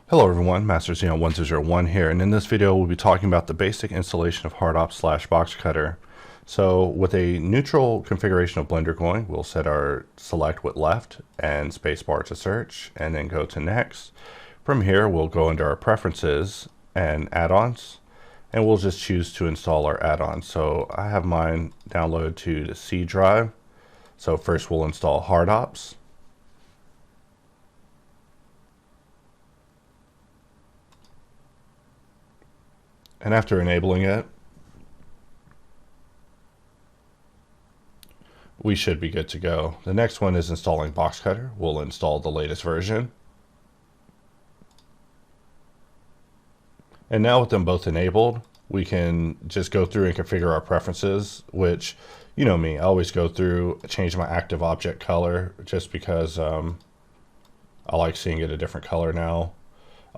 Hello everyone, MasterZeon1201 here, and in this video we'll be talking about the basic installation of HardOps / boxcutter. So with a neutral configuration of Blender going, we'll set our select with left and spacebar to search, and then go to next. From here we'll go into our preferences and add-ons, and we'll just choose to install our add-on. So I have mine downloaded to the C drive. So first we'll install HardOps. And after enabling it, we should be good to go. The next one is installing boxcutter. We'll install the latest version. And now with them both enabled, we can just go through and configure our preferences, which, you know me, I always go through, change my active object color just because I like seeing it a different color now.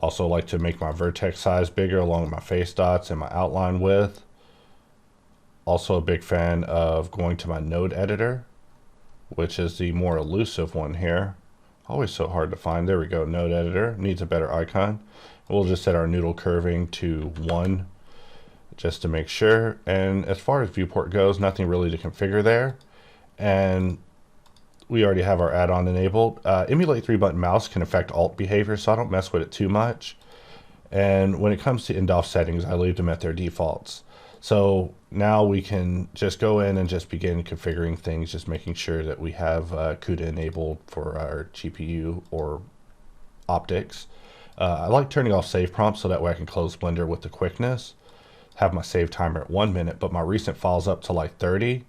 Also like to make my vertex size bigger along with my face dots and my outline width. Also a big fan of going to my node editor, which is the more elusive one here. Always so hard to find. There we go, node editor. Needs a better icon. We'll just set our noodle curving to 1 just to make sure. And as far as viewport goes, nothing really to configure there. And we already have our add-on enabled. Emulate 3-button mouse can affect alt behavior, so I don't mess with it too much. And when it comes to end-off settings, I leave them at their defaults. So now we can just go in and just begin configuring things, just making sure that we have CUDA enabled for our GPU or optics. I like turning off save prompts so that way I can close Blender with the quickness. Have my save timer at 1 minute, but my recent files up to like 30.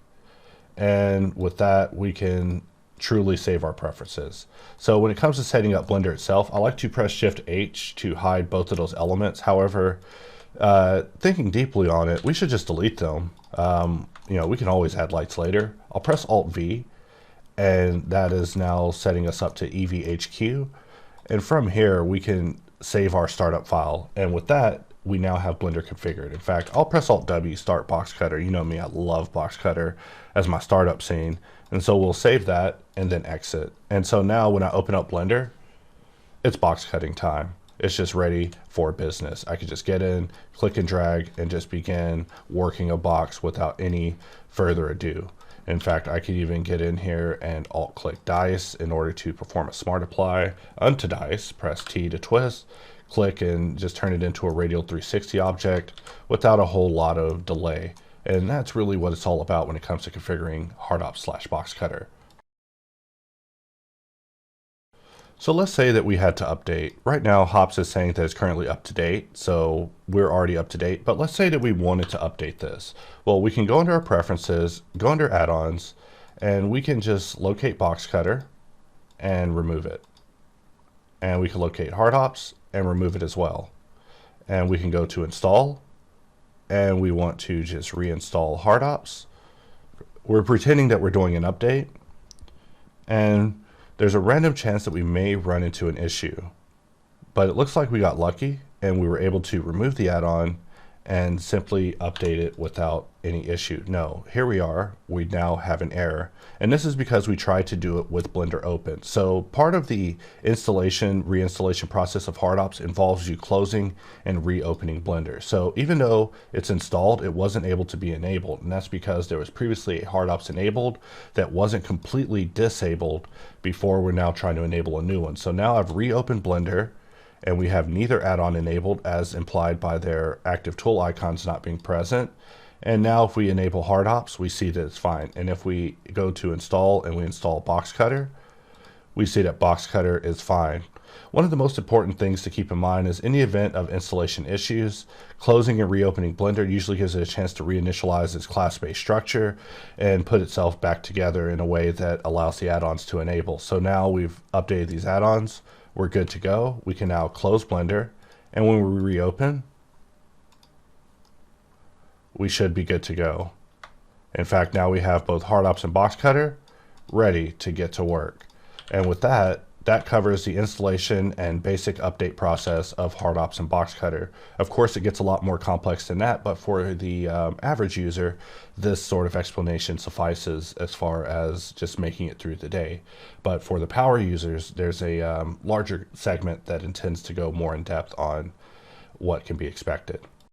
And with that, we can truly save our preferences. So when it comes to setting up Blender itself, I like to press Shift H to hide both of those elements. However, thinking deeply on it, we should just delete them. You know, we can always add lights later. I'll press Alt V, and that is now setting us up to EVHQ. And from here, we can save our startup file. And with that, we now have Blender configured. In fact, I'll press Alt W, start boxcutter. You know me, I love boxcutter as my startup scene. And so we'll save that and then exit. And so now when I open up Blender, it's box cutting time. It's just ready for business. I could just get in, click and drag, and just begin working a box without any further ado. In fact, I could even get in here and alt click dice in order to perform a smart apply. Unto dice, press T to twist, click and just turn it into a radial 360 object without a whole lot of delay. And that's really what it's all about when it comes to configuring HardOps / boxcutter. So let's say that we had to update. Right now, Hops is saying that it's currently up to date, so we're already up to date. But let's say that we wanted to update this. Well, we can go under our preferences, go under add-ons, and we can just locate boxcutter and remove it. And we can locate HardOps and remove it as well. And we can go to install, and we want to just reinstall HardOps. We're pretending that we're doing an update, and there's a random chance that we may run into an issue, but it looks like we got lucky and we were able to remove the add-on and simply update it without any issue. No, here we are, we now have an error. And this is because we tried to do it with Blender open. So part of the installation, reinstallation process of HardOps involves you closing and reopening Blender. So even though it's installed, it wasn't able to be enabled. And that's because there was previously a HardOps enabled that wasn't completely disabled before we're now trying to enable a new one. So now I've reopened Blender, and we have neither add-on enabled as implied by their active tool icons not being present. And now if we enable HardOps, we see that it's fine. And if we go to install and we install boxcutter, we see that boxcutter is fine. One of the most important things to keep in mind is in the event of installation issues, closing and reopening Blender usually gives it a chance to reinitialize its class-based structure and put itself back together in a way that allows the add-ons to enable. So now we've updated these add-ons. We're good to go. We can now close Blender, and when we reopen, we should be good to go. In fact, now we have both HardOps and boxcutter ready to get to work. And with that, that covers the installation and basic update process of HardOps and boxcutter. Of course, it gets a lot more complex than that, but for the average user, this sort of explanation suffices as far as just making it through the day. But for the power users, there's a larger segment that intends to go more in depth on what can be expected.